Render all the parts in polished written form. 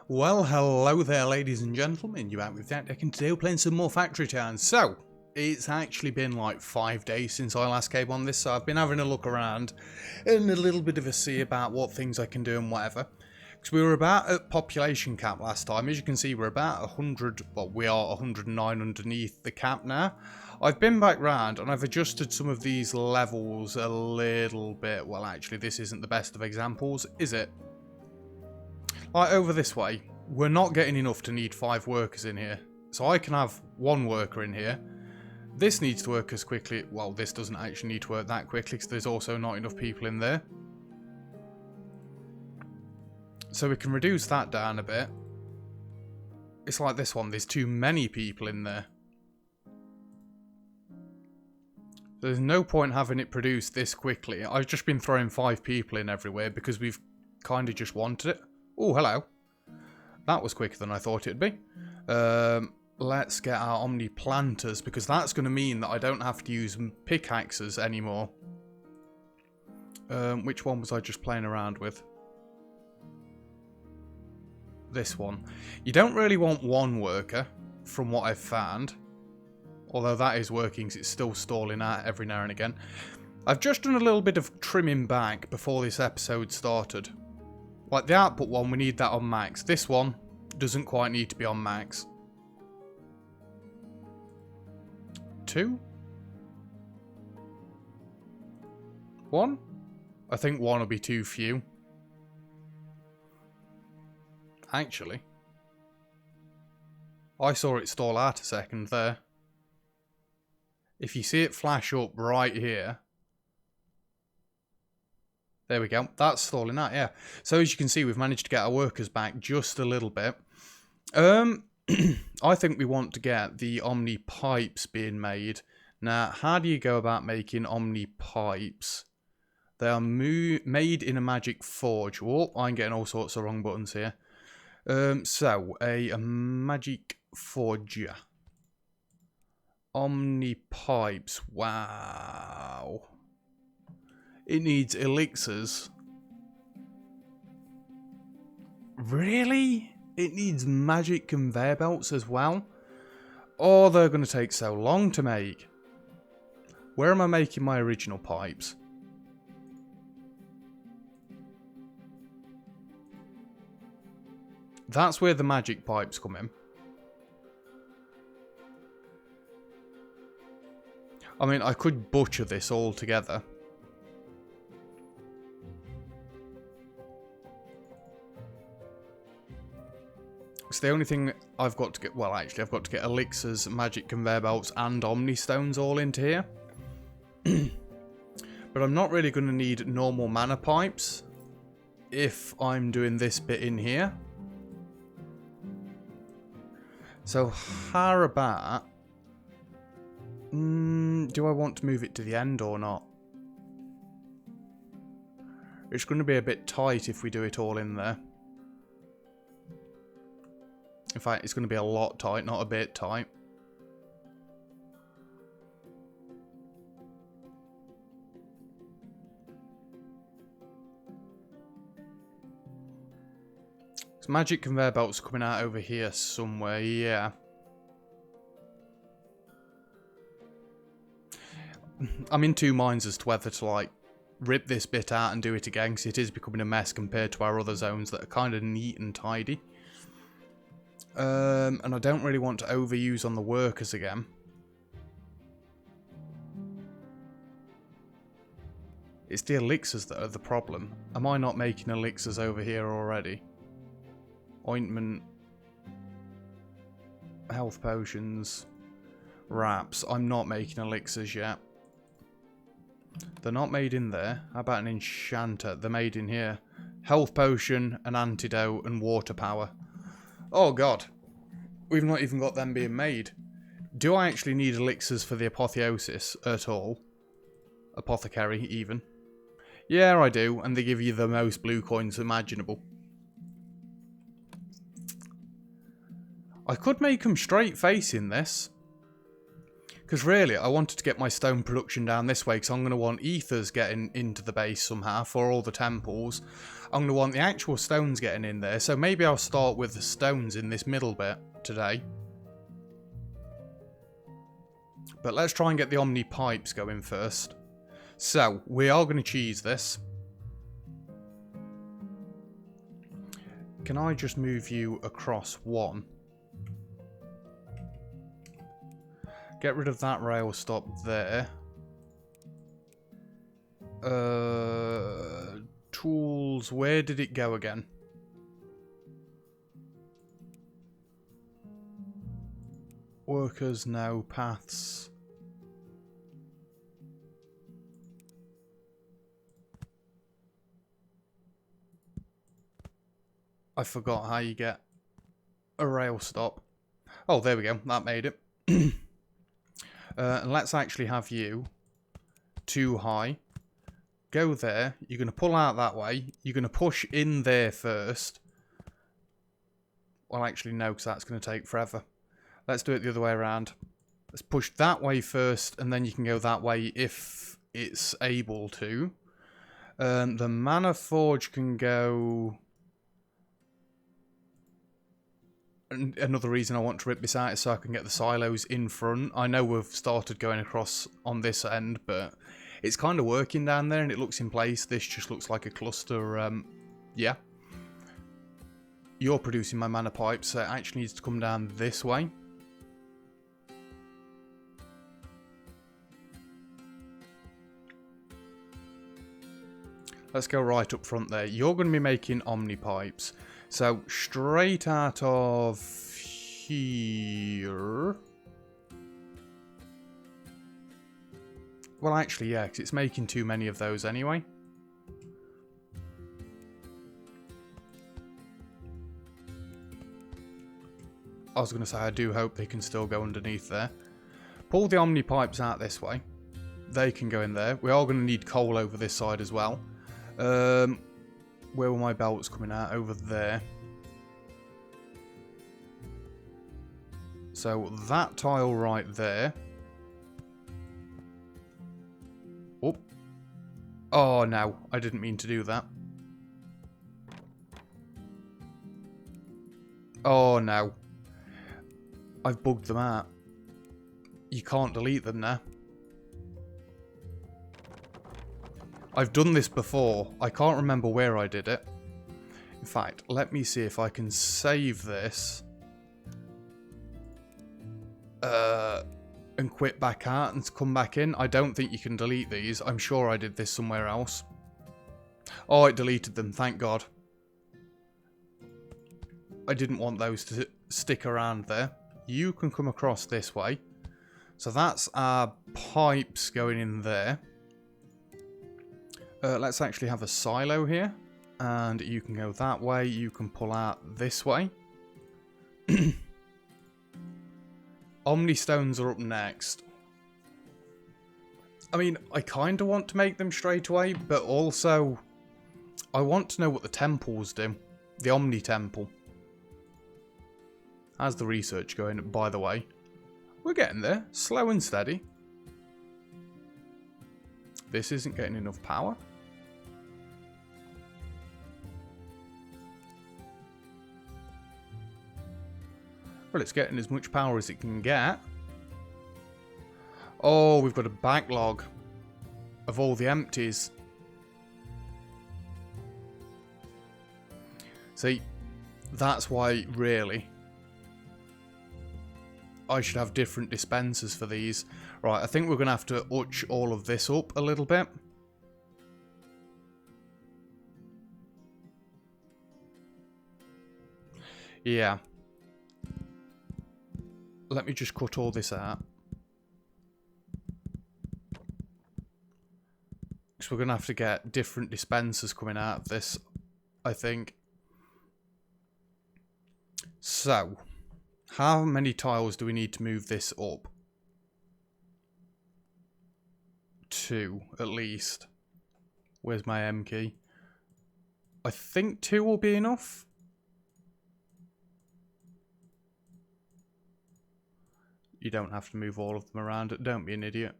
Well, hello there, ladies and gentlemen. You're back with that deck, and today we're playing some more Factory Town. So, it's actually been like 5 days since I last came on this, so I've been having a look around and a little bit of a see about what things I can do and whatever. Because we were about at population cap last time. As you can see, we're about 100, well, we are 109 underneath the cap now. I've been back round and I've adjusted some of these levels a little bit. Well, actually, this isn't the best of examples, is it? Like over this way, we're not getting enough to need 5 workers in here. So I can have 1 worker in here. This needs to work as quickly. Well, this doesn't actually need to work that quickly because there's also not enough people in there. So we can reduce that down a bit. It's like this one. There's too many people in there. There's no point having it produced this quickly. I've just been throwing 5 people in everywhere because we've kind of just wanted it. Oh, hello. That was quicker than I thought it'd be. Let's get our omni planters, because that's going to mean that I don't have to use pickaxes anymore. Which one was I just playing around with? This one. You don't really want 1 worker, from what I've found. Although that is working, because it's still stalling out every now and again. I've just done a little bit of trimming back before this episode started. Like the output one, we need that on max. This one doesn't quite need to be on max. 2? 1? I think 1 will be too few. Actually, I saw it stall out a second there. If you see it flash up right here. There we go. That's stalling out, yeah. So as you can see, we've managed to get our workers back just a little bit. I think we want to get the omni pipes being made. Now, how do you go about making omni pipes? They are made in a magic forge. Oh, I'm getting all sorts of wrong buttons here. So, a magic forge. Omni pipes. Wow. It needs elixirs. Really? It needs magic conveyor belts as well? Oh, they're going to take so long to make. Where am I making my original pipes? That's where the magic pipes come in. I mean, I could butcher this all together. It's the only thing I've got to get. Well, actually, I've got to get elixirs, magic conveyor belts, and omni stones all into here. But I'm not really going to need normal mana pipes if I'm doing this bit in here. So, how about... do I want to move it to the end or not? It's going to be a bit tight if we do it all in there. In fact, it's going to be a lot tight, not a bit tight. So magic conveyor belts coming out over here somewhere, yeah. I'm in 2 minds as to whether to, like, rip this bit out and do it again, because it is becoming a mess compared to our other zones that are kind of neat and tidy. And I don't really want to overuse on the workers again. It's the elixirs that are the problem. Am I not making elixirs over here already? Ointment. Health potions. Wraps. I'm not making elixirs yet. They're not made in there. How about an enchanter? They're made in here. Health potion, an antidote, and water power. Oh god. We've not even got them being made. Do I actually need elixirs for the apotheosis at all? Apothecary, even. Yeah, I do, and they give you the most blue coins imaginable. I could make them straight facing this. Because really, I wanted to get my stone production down this way, because I'm going to want ethers getting into the base somehow for all the temples. I'm going to want the actual stones getting in there, so maybe I'll start with the stones in this middle bit today. But let's try and get the omni pipes going first. So, we are going to cheese this. Can I just move you across one? Get rid of that rail stop there. Tools, where did it go again? Workers, no. Paths. I forgot how you get a rail stop. Oh, there we go. That made it. And let's actually have you too high. Go there. You're going to pull out that way. You're going to push in there first. Well, actually, no, because that's going to take forever. Let's do it the other way around. Let's push that way first, and then you can go that way if it's able to. The Mana Forge can go... Another reason I want to rip this out is so I can get the silos in front. I know we've started going across on this end, but it's kind of working down there and it looks in place. This just looks like a cluster. Yeah. You're producing my mana pipes, so it actually needs to come down this way. Let's go right up front there. You're going to be making omni pipes. So, straight out of here... Well, actually, yeah, because it's making too many of those anyway. I was going to say, I do hope they can still go underneath there. Pull the omni pipes out this way. They can go in there. We are going to need coal over this side as well. Where were my belts coming out? Over there. So that tile right there. Oh. Oh no, I didn't mean to do that. Oh no. I've bugged them out. You can't delete them now. I've done this before. I can't remember where I did it. In fact, let me see if I can save this. And quit back out and come back in. I don't think you can delete these. I'm sure I did this somewhere else. Oh, it deleted them. Thank God. I didn't want those to stick around there. You can come across this way. So that's our pipes going in there. Let's actually have a silo here. And you can go that way. You can pull out this way. Omni stones are up next. I mean, I kind of want to make them straight away, but also I want to know what the temples do. The Omni Temple. How's the research going, by the way? We're getting there. Slow and steady. This isn't getting enough power. Well, it's getting as much power as it can get. Oh, we've got a backlog of all the empties. See, that's why, really, I should have different dispensers for these. Right, I think we're going to have to utch all of this up a little bit. Yeah. Let me just cut all this out. Because we're going to have to get different dispensers coming out of this, I think. So, how many tiles do we need to move this up? 2, at least. Where's my M key? I think 2 will be enough. You don't have to move all of them around. Don't be an idiot.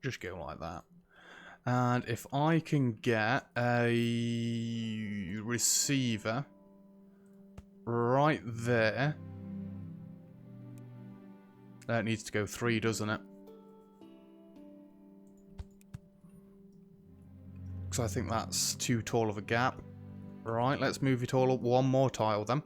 Just go like that. And if I can get a receiver right there. That needs to go 3, doesn't it? Because I think that's too tall of a gap. Right, let's move it all up 1 more tile then.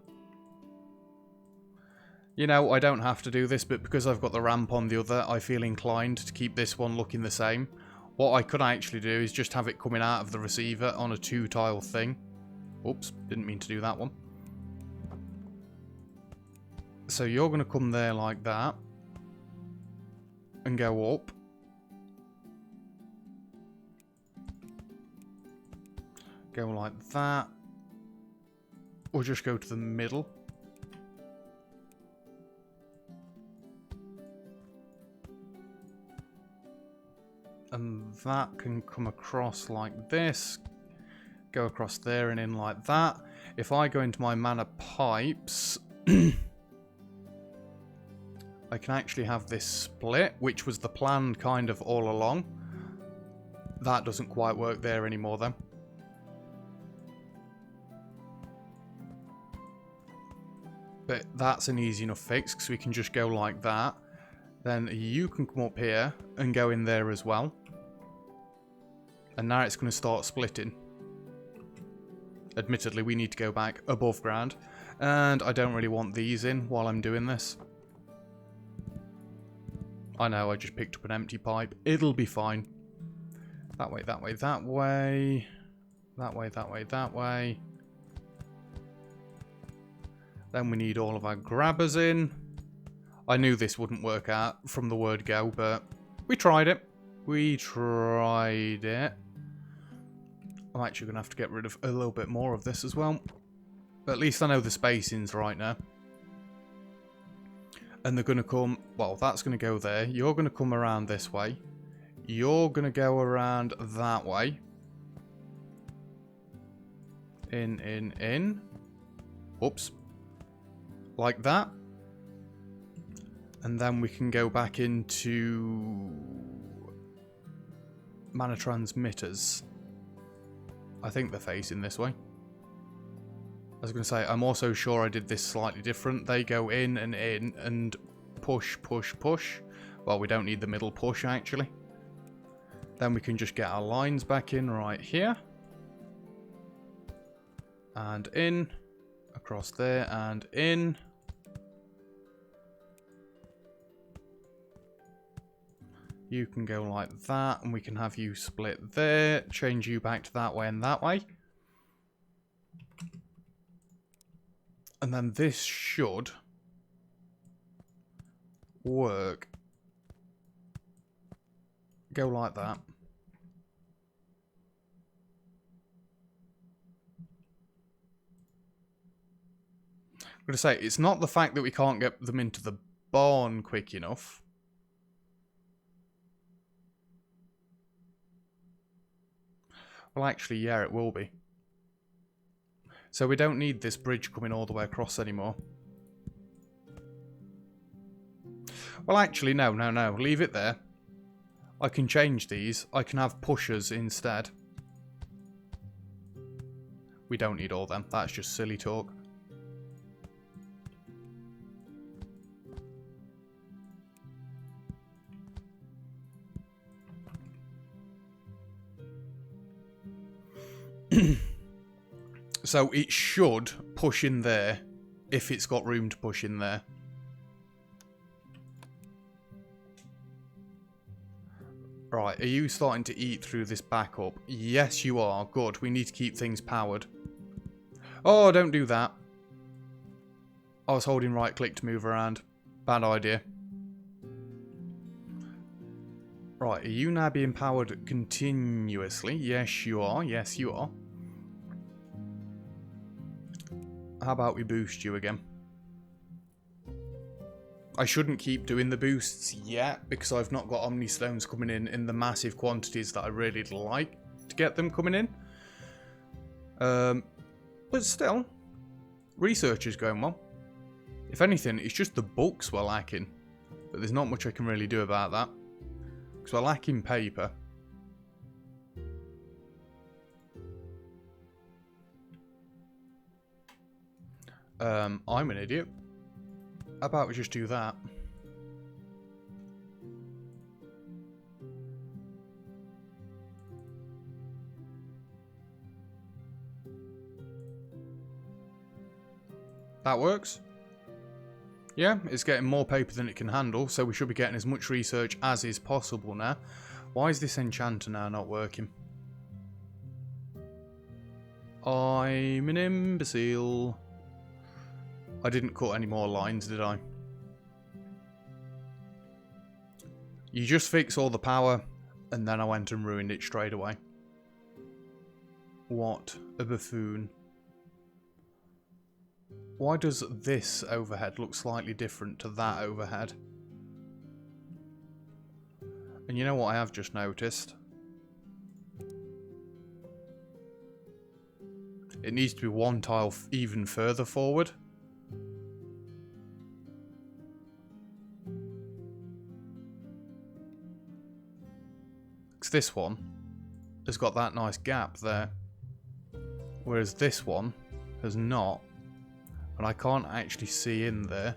You know, I don't have to do this, but because I've got the ramp on the other, I feel inclined to keep this one looking the same. What I could actually do is just have it coming out of the receiver on a 2-tile thing. Oops, didn't mean to do that one. So you're going to come there like that. And go up. Go like that. Or just go to the middle. And that can come across like this. Go across there and in like that. If I go into my mana pipes, I can actually have this split, which was the plan kind of all along. That doesn't quite work there anymore though. But that's an easy enough fix, because we can just go like that. Then you can come up here and go in there as well. And now it's going to start splitting. Admittedly, we need to go back above ground. And I don't really want these in while I'm doing this. I know, I just picked up an empty pipe. It'll be fine. That way, that way, that way. That way, that way, that way. Then we need all of our grabbers in. I knew this wouldn't work out from the word go, but we tried it. We tried it. I'm actually going to have to get rid of a little bit more of this as well. But at least I know the spacing's right now. And they're going to come... Well, that's going to go there. You're going to come around this way. You're going to go around that way. In. Oops. Like that. And then we can go back into mana transmitters. I think they're facing this way. I was going to say, I'm also sure I did this slightly different. They go in and push, push, push. Well, we don't need the middle push, actually. Then we can just get our lines back in right here. And in. Across there and in. You can go like that, and we can have you split there. Change you back to that way and that way. And then this should work. Go like that. I'm going to say, it's not the fact that we can't get them into the barn quick enough. Well, actually, yeah, it will be. So we don't need this bridge coming all the way across anymore. Well, actually, no. Leave it there. I can change these. I can have pushers instead. We don't need all them. That's just silly talk. So it should push in there if it's got room to push in there. Right, are you starting to eat through this backup? Yes, you are. Good. We need to keep things powered. Oh, don't do that. I was holding right click to move around. Bad idea. Right, are you now being powered continuously? Yes, you are. Yes, you are. How about we boost you again? I shouldn't keep doing the boosts yet because I've not got Omni Stones coming in the massive quantities that I really like to get them coming in. But still, research is going well. If anything, it's just the books we're lacking. But there's not much I can really do about that. Because we're lacking paper. I'm an idiot. How about we just do that? That works. Yeah, it's getting more paper than it can handle, so we should be getting as much research as is possible now. Why is this enchanter now not working? I'm an imbecile. I didn't cut any more lines, did I? You just fix all the power, and then I went and ruined it straight away. What a buffoon. Why does this overhead look slightly different to that overhead? And you know what I have just noticed? It needs to be one tile even further forward. Because this one has got that nice gap there. Whereas this one has not. And I can't actually see in there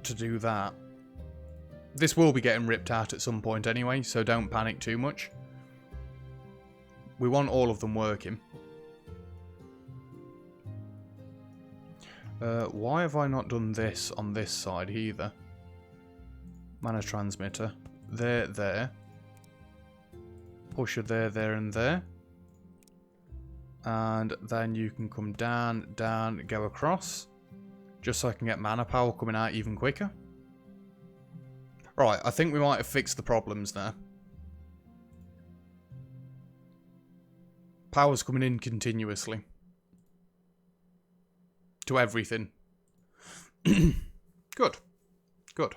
to do that. This will be getting ripped out at some point anyway, so don't panic too much. We want all of them working. Why have I not done this on this side either? Mana transmitter. There. Pusher there, and there. And then you can come down, go across. Just so I can get mana power coming out even quicker. Right, I think we might have fixed the problems there. Power's coming in continuously. To everything. Good. Good.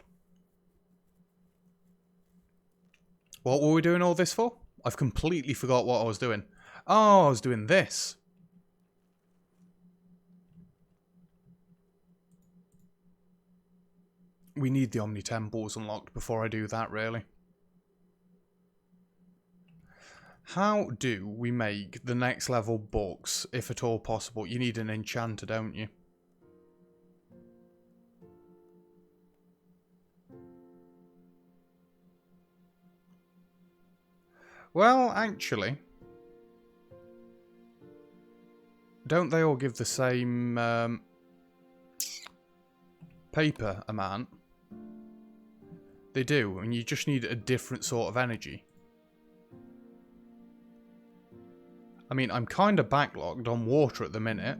What were we doing all this for? I've completely forgot what I was doing. Oh, I was doing this. We need the Omni Temples unlocked before I do that, really. How do we make the next level books, if at all possible? You need an enchanter, don't you? Well, actually, don't they all give the same paper amount? They do, and you just need a different sort of energy. I mean, I'm kind of backlogged on water at the minute.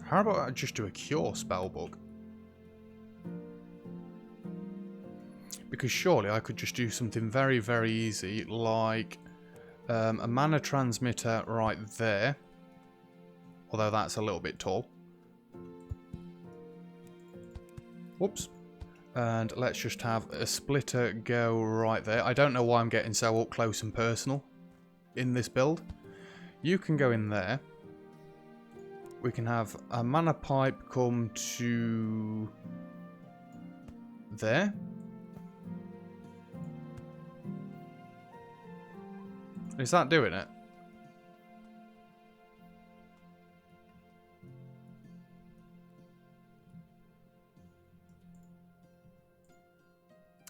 How about I just do a cure spellbook? Because surely I could just do something very, very easy, like a mana transmitter right there. Although that's a little bit tall. Whoops. And let's just have a splitter go right there. I don't know why I'm getting so up close and personal in this build. You can go in there. We can have a mana pipe come to there. Is that doing it?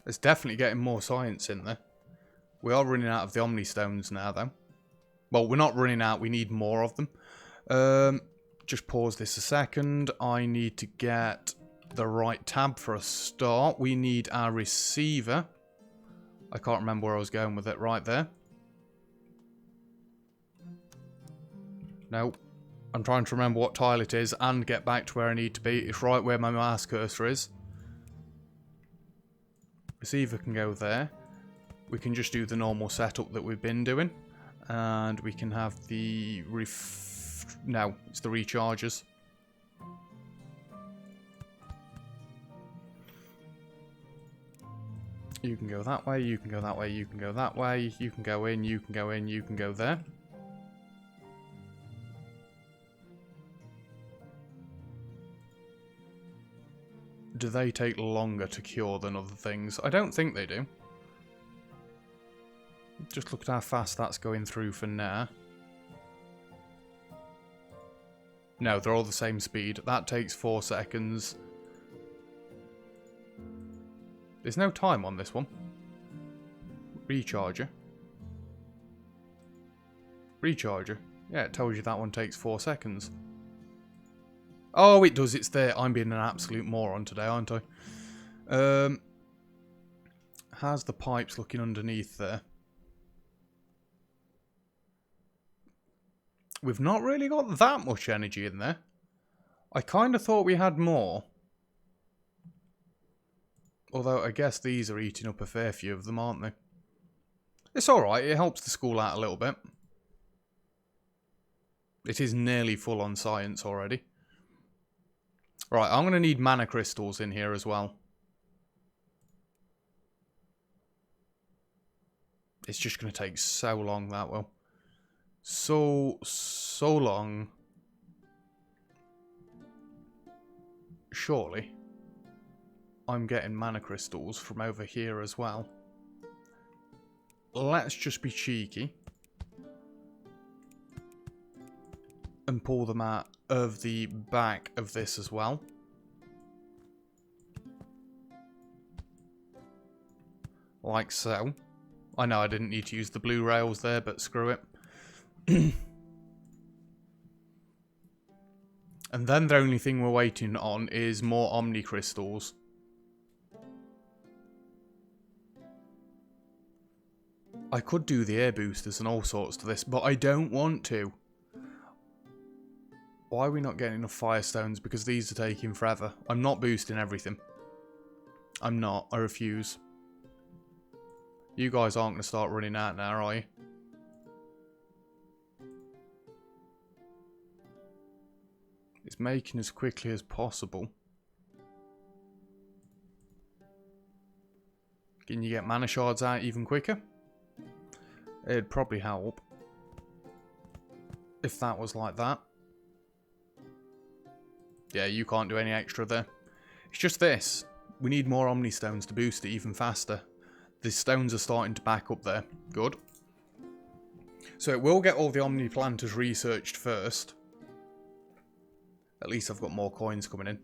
It's definitely getting more science in there. We are running out of the Omni Stones now, though. Well, we're not running out. We need more of them. Just pause this a second. I need to get the right tab for a start. We need our receiver. I can't remember where I was going with it. Right there. No. I'm trying to remember what tile it is and get back to where I need to be. It's right where my mouse cursor is. Receiver can go there. We can just do the normal setup that we've been doing. And we can have the no, it's the rechargers. You can go that way, you can go that way, you can go that way, you can go in, you can go in, you can go there. do they take longer to cure than other things? I don't think they do. Just look at how fast that's going through for now. No, they're all the same speed. That takes 4 seconds. There's no time on this one. Recharger. Recharger. Yeah, it tells you that one takes 4 seconds. Oh, it does. It's there. I'm being an absolute moron today, aren't I? How's the pipes looking underneath there? We've not really got that much energy in there. I kind of thought we had more. Although I guess these are eating up a fair few of them, aren't they? It's alright. It helps the school out a little bit. It is nearly full on science already. Right, I'm going to need mana crystals in here as well. It's just going to take so long, that will. So long. Surely I'm getting mana crystals from over here as well. Let's just be cheeky and pull them out of the back of this as well. Like so. I know I didn't need to use the blue rails there, but screw it. And then the only thing we're waiting on is more omni crystals. I could do the air boosters and all sorts to this, but I don't want to. Why are we not getting enough firestones? Because these are taking forever. I'm not boosting everything. I'm not. I refuse. You guys aren't going to start running out now, are you? It's making as quickly as possible. Can you get mana shards out even quicker? It'd probably help. If that was like that. Yeah, you can't do any extra there. It's just this. We need more Omni Stones to boost it even faster. The stones are starting to back up there. Good. So it will get all the Omni Planters researched first. At least I've got more coins coming in.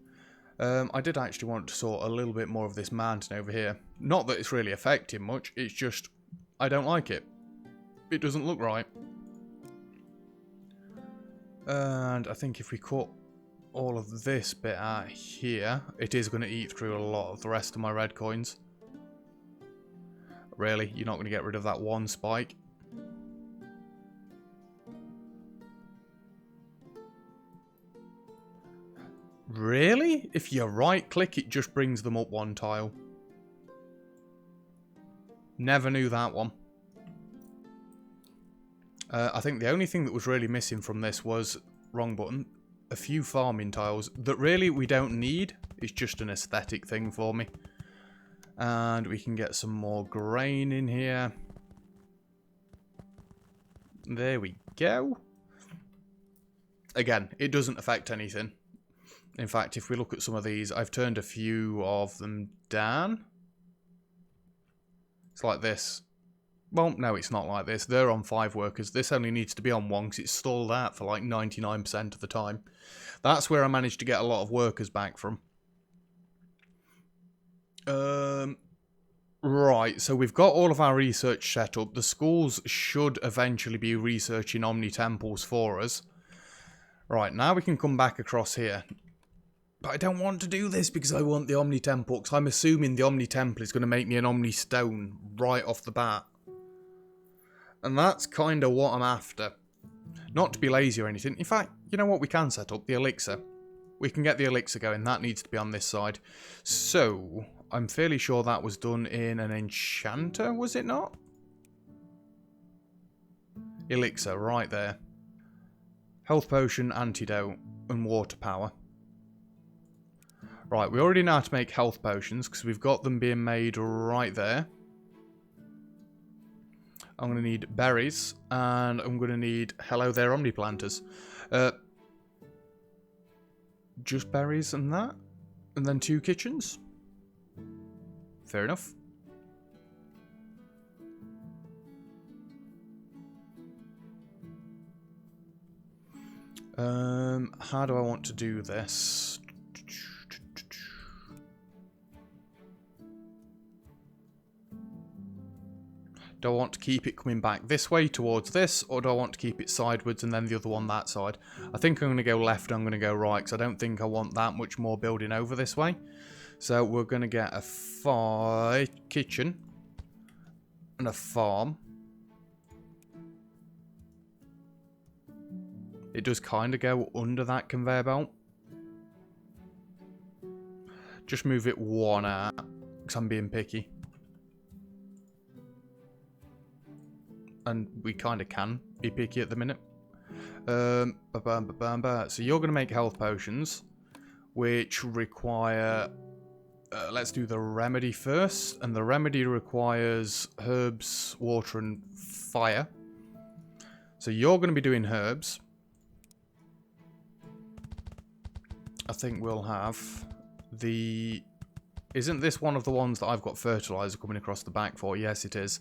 I did actually want to sort a little bit more of this mountain over here. Not that it's really affecting much. It's just, I don't like it. It doesn't look right. And I think if we cut all of this bit out here, it is going to eat through a lot of the rest of my red coins. Really? You're not going to get rid of that one spike? Really? If you right click, it just brings them up one tile. Never knew that one. I think the only thing that was really missing from this was, wrong button, a few farming tiles that really we don't need. It's just an aesthetic thing for me. And we can get some more grain in here. There we go. Again, it doesn't affect anything. In fact, if we look at some of these, I've turned a few of them down. It's like this. Well, no, it's not like this. They're on 5 workers. This only needs to be on 1 because it's stalled out for like 99% of the time. That's where I managed to get a lot of workers back from. Right, so we've got all of our research set up. The schools should eventually be researching Omni Temples for us. Right, now we can come back across here. But I don't want to do this because I want the Omni Temple, because I'm assuming the Omni Temple is going to make me an Omni Stone right off the bat. And that's kind of what I'm after. Not to be lazy or anything. In fact, you know what we can set up? The elixir. We can get the elixir going. That needs to be on this side. So, I'm fairly sure that was done in an enchanter, was it not? Elixir, right there. Health potion, antidote, and water power. Right, we already know how to make health potions because we've got them being made right there. I'm going to need berries, and I'm going to need, hello there, Omni Planters. Just berries and that? And then 2 kitchens. Fair enough. How do I want to do this? Do I want to keep it coming back this way towards this, or do I want to keep it sideways and then the other one that side? I think I'm going to go left, I'm going to go right, because I don't think I want that much more building over this way. So we're going to get a kitchen and a farm. It does kind of go under that conveyor belt. Just move it one out, because I'm being picky. And we kind of can be picky at the minute. So you're going to make health potions, which require... let's do the remedy first. And the remedy requires herbs, water, and fire. So you're going to be doing herbs. I think we'll have the... Isn't this one of the ones that I've got fertilizer coming across the back for? Yes, it is.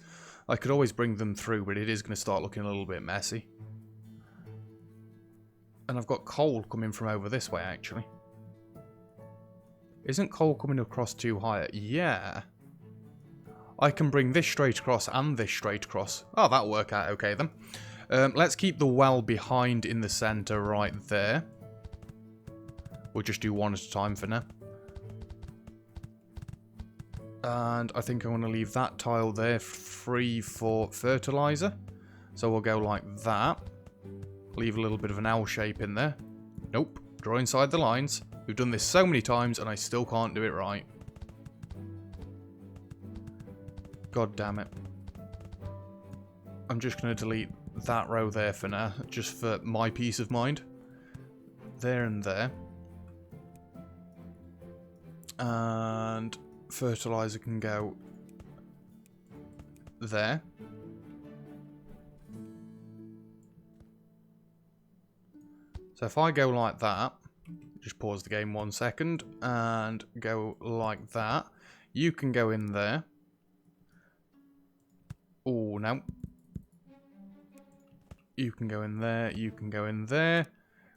I could always bring them through, but it is going to start looking a little bit messy. And I've got coal coming from over this way, actually. Isn't coal coming across too high? Yeah. I can bring this straight across and this straight across. Oh, that'll work out okay then. Let's keep the well behind in the centre right there. We'll just do one at a time for now. And I think I'm going to leave that tile there free for fertilizer. So we'll go like that. Leave a little bit of an L shape in there. Nope. Draw inside the lines. We've done this so many times and I still can't do it right. God damn it. I'm just going to delete that row there for now. Just for my peace of mind. There and there. And... fertilizer can go there. So if I go like that, just pause the game 1 second and go like that, you can go in there. Oh, no. You can go in there, you can go in there.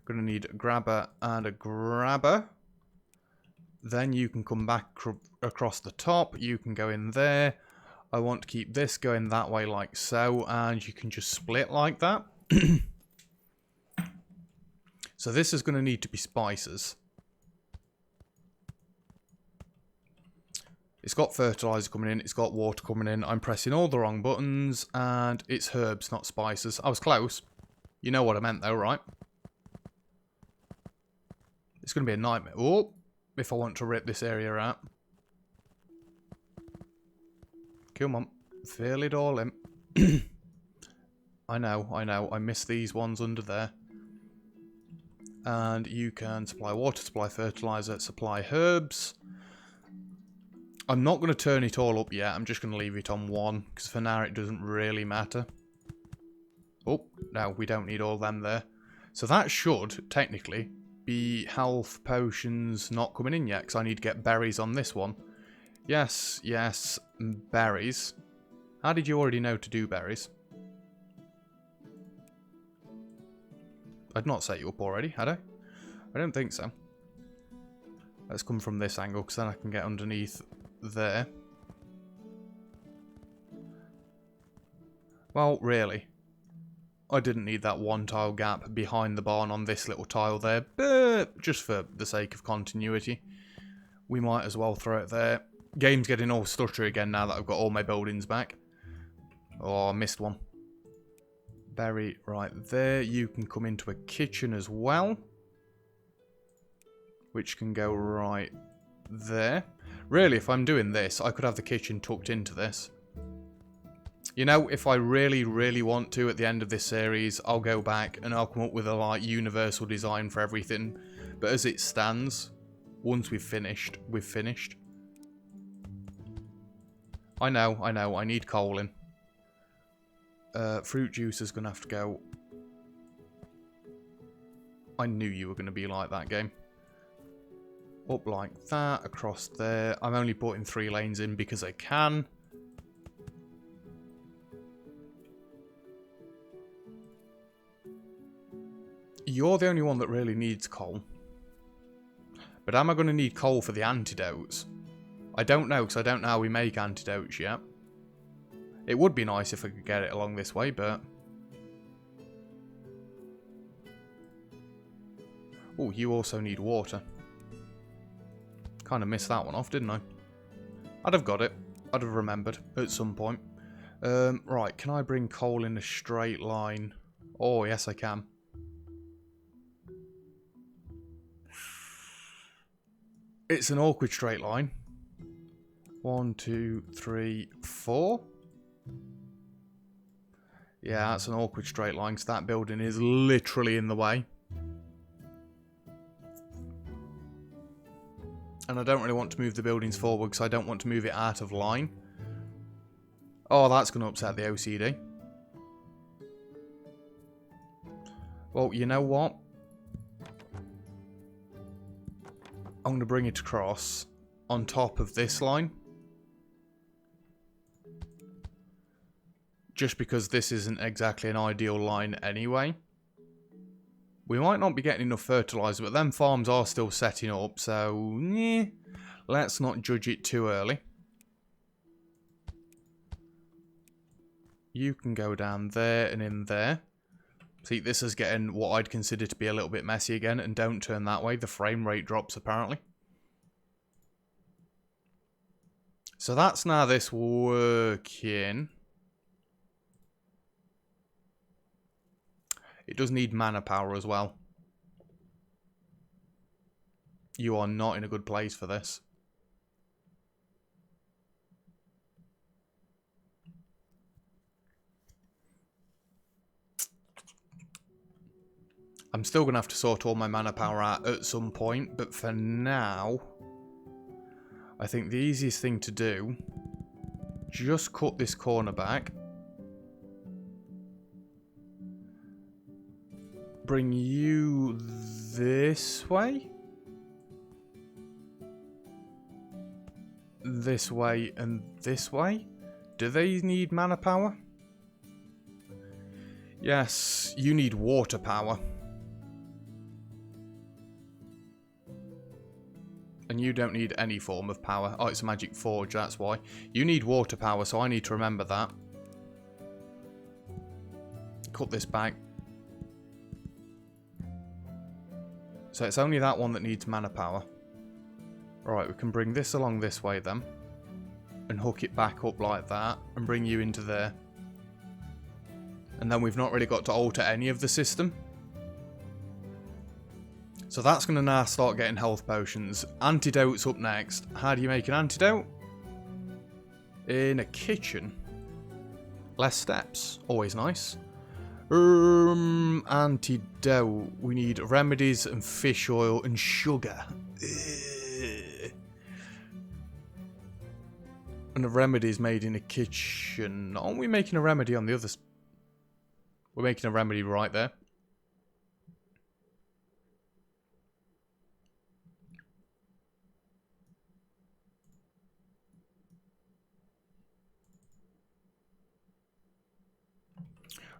Gonna need a grabber and a grabber. Then you can come back across the top. You can go in there. I want to keep this going that way like so. And you can just split like that. So this is going to need to be spices. It's got fertilizer coming in. It's got water coming in. I'm pressing all the wrong buttons. And it's herbs, not spices. I was close. You know what I meant though, right? It's going to be a nightmare. Oh! If I want to rip this area out. Come on. Fill it all in. I know. I missed these ones under there. And you can supply water, supply fertilizer, supply herbs. I'm not going to turn it all up yet. I'm just going to leave it on 1. Because for now it doesn't really matter. Oh, no. We don't need all them there. So that should, technically... be health potions not coming in yet because I need to get berries on this one. Yes, yes, berries. How did you already know to do berries? I'd not set you up already, had I? I don't think so. Let's come from this angle because then I can get underneath there. Well, really. I didn't need that 1 tile gap behind the barn on this little tile there, but just for the sake of continuity, we might as well throw it there. Game's getting all stuttery again now that I've got all my buildings back. Oh, I missed one. Berry right there. You can come into a kitchen as well, which can go right there. Really, if I'm doing this, I could have the kitchen tucked into this. You know, if I really, really want to at the end of this series, I'll go back and I'll come up with a like universal design for everything. But as it stands, once we've finished, we've finished. I know, I need coal in. Fruit juice is going to have to go. I knew you were going to be like that game. Up like that, across there. I'm only putting 3 lanes in because I can. You're the only one that really needs coal. But am I going to need coal for the antidotes? I don't know, because I don't know how we make antidotes yet. It would be nice if I could get it along this way, but... Oh, you also need water. Kind of missed that one off, didn't I? I'd have got it. I'd have remembered at some point. Right, can I bring coal in a straight line? Oh, yes I can. It's an awkward straight line. 1, 2, 3, 4. Yeah, that's an awkward straight line because that building is literally in the way. And I don't really want to move the buildings forward because I don't want to move it out of line. Oh, that's going to upset the OCD. Well, you know what? I'm going to bring it across on top of this line. Just because this isn't exactly an ideal line anyway. We might not be getting enough fertilizer, but them farms are still setting up, so let's not judge it too early. You can go down there and in there. See, this is getting what I'd consider to be a little bit messy again, and don't turn that way. The frame rate drops, apparently. So that's now this working. It does need mana power as well. You are not in a good place for this. I'm still going to have to sort all my mana power out at some point, but for now, I think the easiest thing to do, just cut this corner back. Bring you this way. This way and this way. Do they need mana power? Yes, you need water power. And you don't need any form of power. Oh, it's a magic forge, that's why. You need water power, so I need to remember that. Cut this back. So it's only that one that needs mana power. Right, we can bring this along this way then. And hook it back up like that. And bring you into there. And then we've not really got to alter any of the system. So that's going to now start getting health potions. Antidotes up next. How do you make an antidote? In a kitchen. Less steps. Always nice. Antidote. We need remedies and fish oil and sugar. And a remedy is made in a kitchen. Aren't we making a remedy on the other... We're making a remedy right there.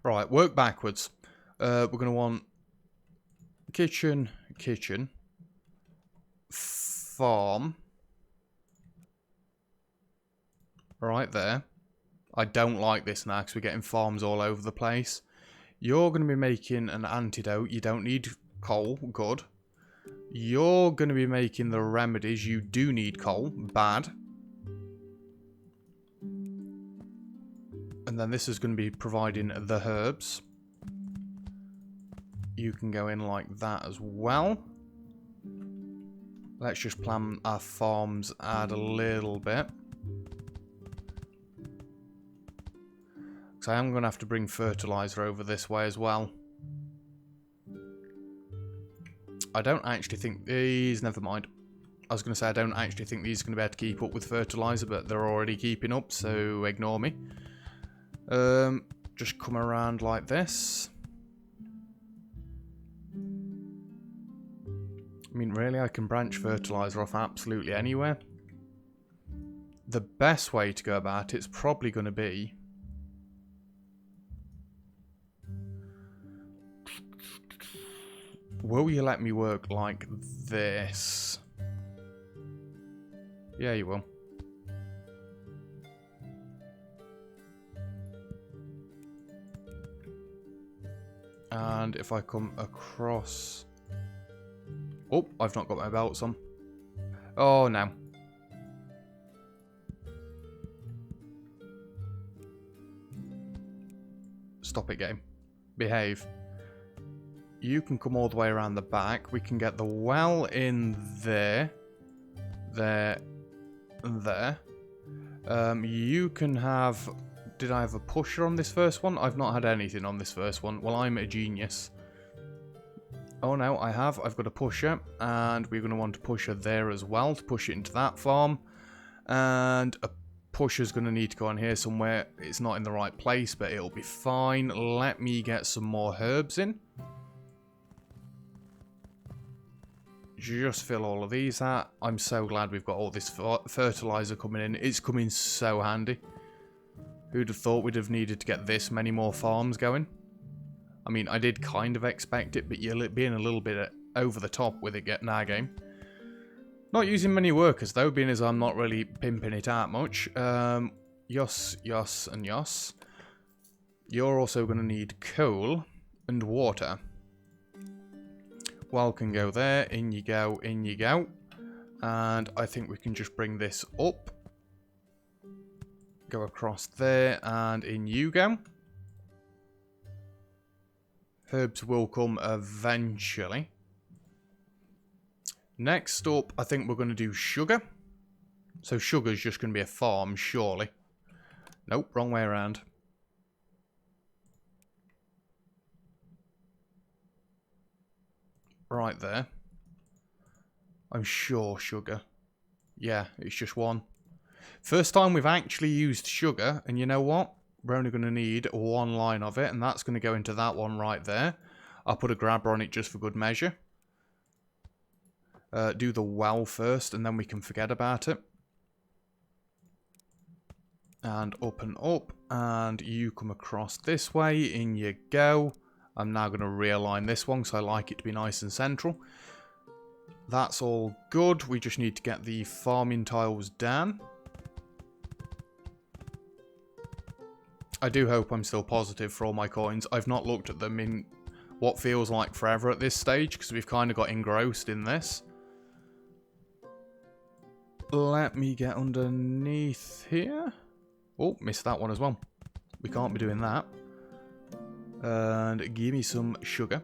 Right, work backwards. We're going to want kitchen, farm. Right there. I don't like this now because we're getting farms all over the place. You're going to be making an antidote. You don't need coal. Good. You're going to be making the remedies. You do need coal. Bad. And then this is going to be providing the herbs. You can go in like that as well. Let's just plan our farms out a little bit. So I am going to have to bring fertilizer over this way as well. I don't actually think these... Never mind. I was going to say I don't actually think these are going to be able to keep up with fertilizer, but they're already keeping up, so ignore me. Just come around like this. I mean, really, I can branch fertilizer off absolutely anywhere. The best way to go about it's probably going to be... Will you let me work like this? Yeah, you will. And if I come across... Oh, I've not got my belts on. Oh, no. Stop it, game. Behave. You can come all the way around the back. We can get the well in there. There. And there. You can have... Did I have a pusher on this first one? I've not had anything on this first one. Well, I'm a genius. Oh no, I have. I've got a pusher. And we're going to want a pusher there as well to push it into that farm. And a pusher's going to need to go on here somewhere. It's not in the right place, but it'll be fine. Let me get some more herbs in. Just fill all of these out. I'm so glad we've got all this fertilizer coming in. It's coming so handy. Who'd have thought we'd have needed to get this many more farms going? I mean, I did kind of expect it, but you're being a little bit over the top with it getting our game. Not using many workers though, being as I'm not really pimping it out much. Yos, Yos, and Yos. You're also going to need coal and water. Well can go there. In you go, in you go. And I think we can just bring this up. Go across there, and in you go. Herbs will come eventually. Next up, I think we're going to do sugar. So sugar's just going to be a farm, surely. Nope, wrong way around. Right there. I'm sure sugar. Yeah, it's just one. First time we've actually used sugar, and you know what? We're only going to need one line of it, and that's going to go into that one right there. I'll put a grabber on it just for good measure. Do the well first, and then we can forget about it. And up, and you come across this way, in you go. I'm now going to realign this one, because I like it to be nice and central. That's all good. We just need to get the farming tiles down. I do hope I'm still positive for all my coins. I've not looked at them in what feels like forever at this stage, because we've kind of got engrossed in this. Let me get underneath here. Oh, missed that one as well. We can't be doing that. And give me some sugar.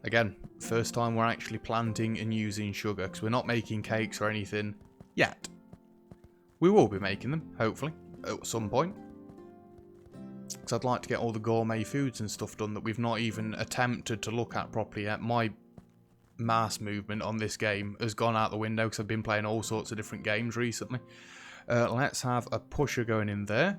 Again, first time we're actually planting and using sugar, because we're not making cakes or anything yet. We will be making them, hopefully, at some point. Because I'd like to get all the gourmet foods and stuff done that we've not even attempted to look at properly yet. My mass movement on this game has gone out the window because I've been playing all sorts of different games recently. Let's have a pusher going in there.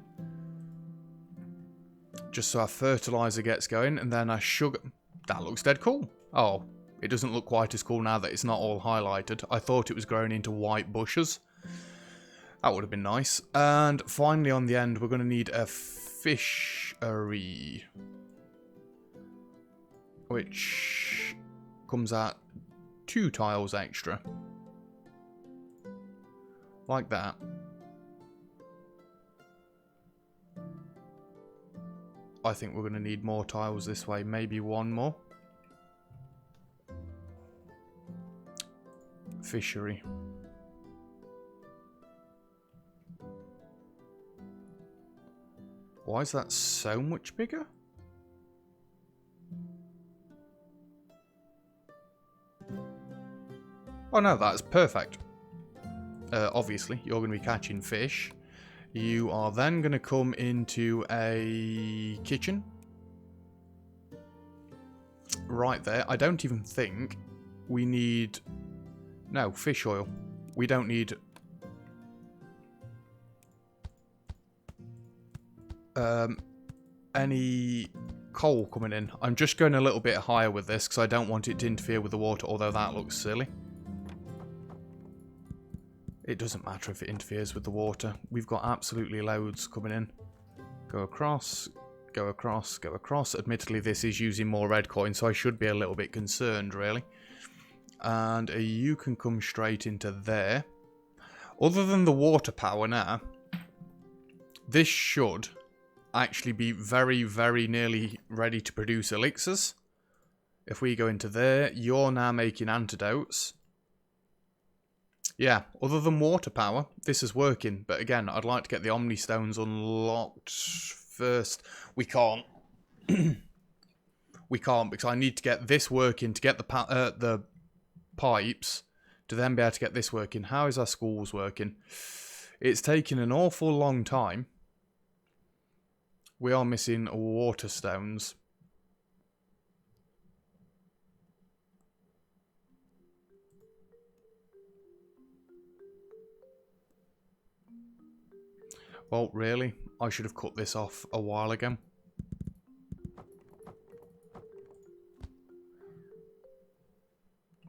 Just so our fertilizer gets going, and then our sugar... That looks dead cool. Oh, it doesn't look quite as cool now that it's not all highlighted. I thought it was growing into white bushes. That would have been nice. And finally on the end, we're going to need a fishery. Which comes at 2 tiles extra. Like that. I think we're going to need more tiles this way. Maybe one more. Fishery. Why is that so much bigger? Oh no, that's perfect. Obviously, you're going to be catching fish. You are then going to come into a kitchen. Right there. I don't even think we need... No, fish oil. We don't need... any coal coming in. I'm just going a little bit higher with this because I don't want it to interfere with the water, although that looks silly. It doesn't matter if it interferes with the water. We've got absolutely loads coming in. Go across, go across, go across. Admittedly, this is using more red coin, so I should be a little bit concerned, really. And you can come straight into there. Other than the water power now, this should actually be very, very nearly ready to produce elixirs. If we go into there, you're now making antidotes. Yeah, other than water power, this is working. But again, I'd like to get the Omni Stones unlocked first. We can't. We can't because I need to get this working to get the pipes to then be able to get this working. How is our schools working? It's taking an awful long time. We are missing water stones. Well, really? I should have cut this off a while ago.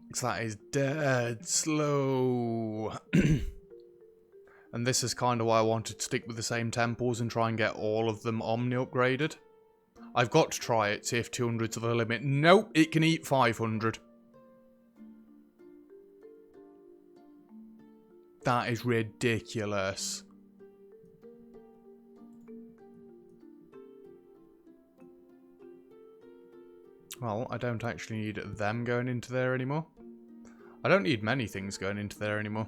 Because that is dead slow. And this is kind of why I wanted to stick with the same temples and try and get all of them Omni upgraded. I've got to try it, see if 200's the limit. Nope, it can eat 500. That is ridiculous. Well, I don't actually need them going into there anymore. I don't need many things going into there anymore.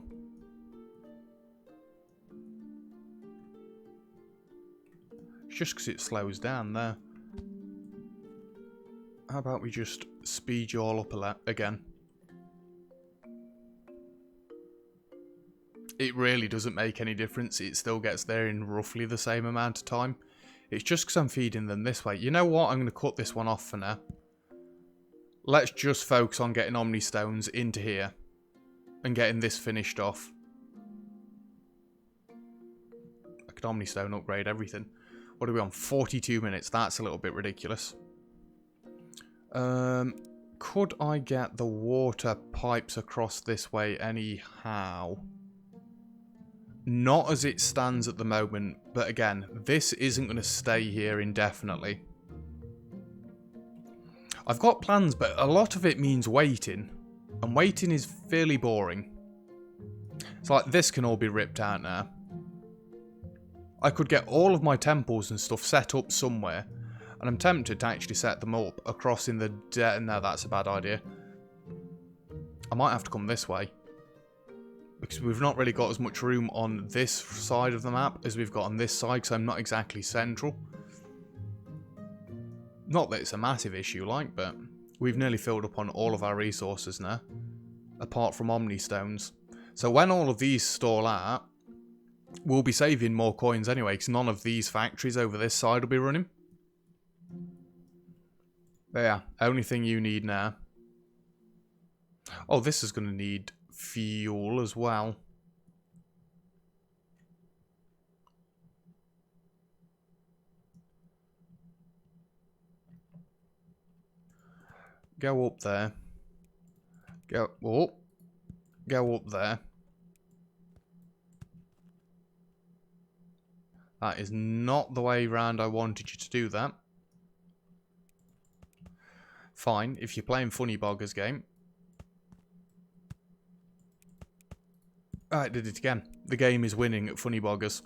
Just because it slows down there. How about we just speed you all up again? It really doesn't make any difference. It still gets there in roughly the same amount of time. It's just because I'm feeding them this way. You know what? I'm going to cut this one off for now. Let's just focus on getting Omni Stones into here. And getting this finished off. I could Omni Stone upgrade everything. What are we on? 42 minutes. That's a little bit ridiculous. Could I get the water pipes across this way anyhow? Not as it stands at the moment. But again, this isn't going to stay here indefinitely. I've got plans, but a lot of it means waiting. And waiting is fairly boring. It's like this can all be ripped out now. I could get all of my temples and stuff set up somewhere. And I'm tempted to actually set them up across in the... No, that's a bad idea. I might have to come this way. Because we've not really got as much room on this side of the map as we've got on this side. Because I'm not exactly central. Not that it's a massive issue, like, but... We've nearly filled up on all of our resources now. Apart from Omni Stones. So when all of these stall out... We'll be saving more coins anyway, because none of these factories over this side will be running. There, only thing you need now. Oh, this is going to need fuel as well. Go up there. Go up there. That is not the way round I wanted you to do that. Fine, if you're playing Funny Boggers game. I did it again. The game is winning at Funny Boggers.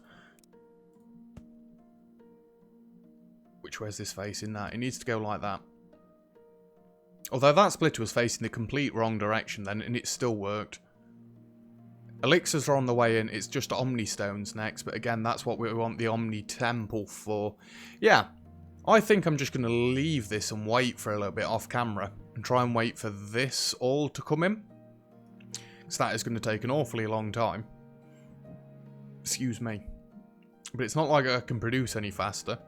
Which way's this facing that? It needs to go like that. Although that splitter was facing the complete wrong direction then, and it still worked. Elixirs are on the way in, it's just Omni Stones next, but again, that's what we want the Omni Temple for. Yeah, I think I'm just going to leave this and wait for a little bit off camera, and try and wait for this all to come in. Because that is going to take an awfully long time. Excuse me. But it's not like I can produce any faster.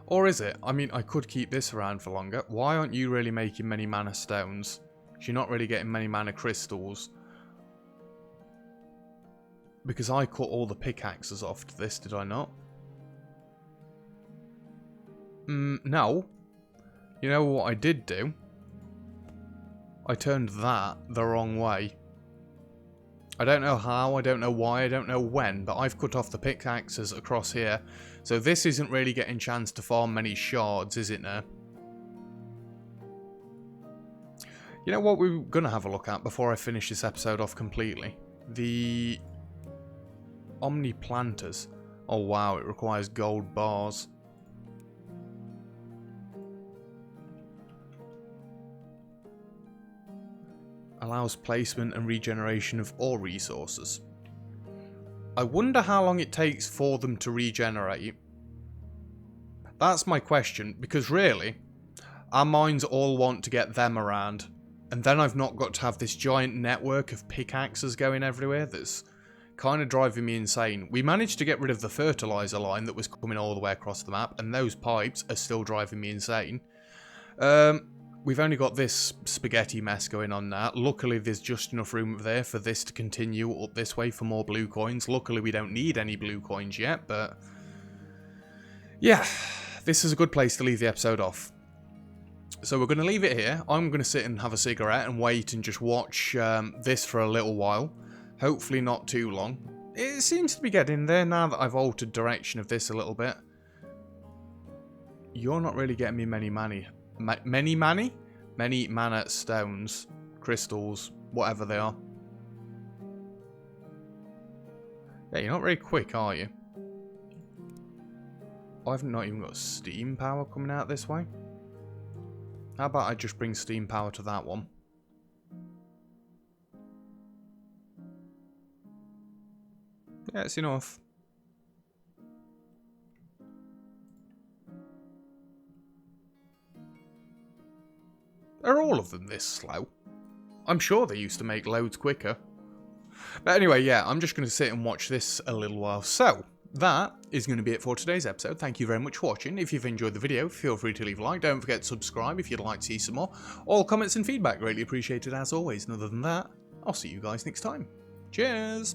Or is it? I mean, I could keep this around for longer. Why aren't you really making many mana stones? Because you're not really getting many mana crystals. Because I cut all the pickaxes off to this, did I not? No. You know what I did do? I turned that the wrong way. I don't know how, I don't know why, I don't know when, but I've cut off the pickaxes across here. So this isn't really getting a chance to farm many shards, is it now? You know what we're going to have a look at before I finish this episode off completely? The omni-planters. Oh wow, it requires gold bars. Allows placement and regeneration of ore resources. I wonder how long it takes for them to regenerate. That's my question, because really, our mines all want to get them around. And then I've not got to have this giant network of pickaxes going everywhere that's kind of driving me insane. We managed to get rid of the fertilizer line that was coming all the way across the map, and those pipes are still driving me insane. We've only got this spaghetti mess going on now. Luckily, there's just enough room there for this to continue up this way for more blue coins. Luckily, we don't need any blue coins yet, but yeah, this is a good place to leave the episode off. So we're going to leave it here. I'm going to sit and have a cigarette and wait and just watch this for a little while. Hopefully not too long. It seems to be getting there now that I've altered direction of this a little bit. You're not really getting me many mana stones, crystals, whatever they are. Yeah, you're not very quick, are you? I've not even got steam power coming out this way. How about I just bring steam power to that one? Yeah, it's enough. Are all of them this slow? I'm sure they used to make loads quicker. But anyway, yeah, I'm just going to sit and watch this a little while. So, that is going to be it for today's episode. Thank you very much for watching. If you've enjoyed the video, feel free to leave a like. Don't forget to subscribe if you'd like to see some more. All comments and feedback greatly appreciated as always. And other than that, I'll see you guys next time. Cheers!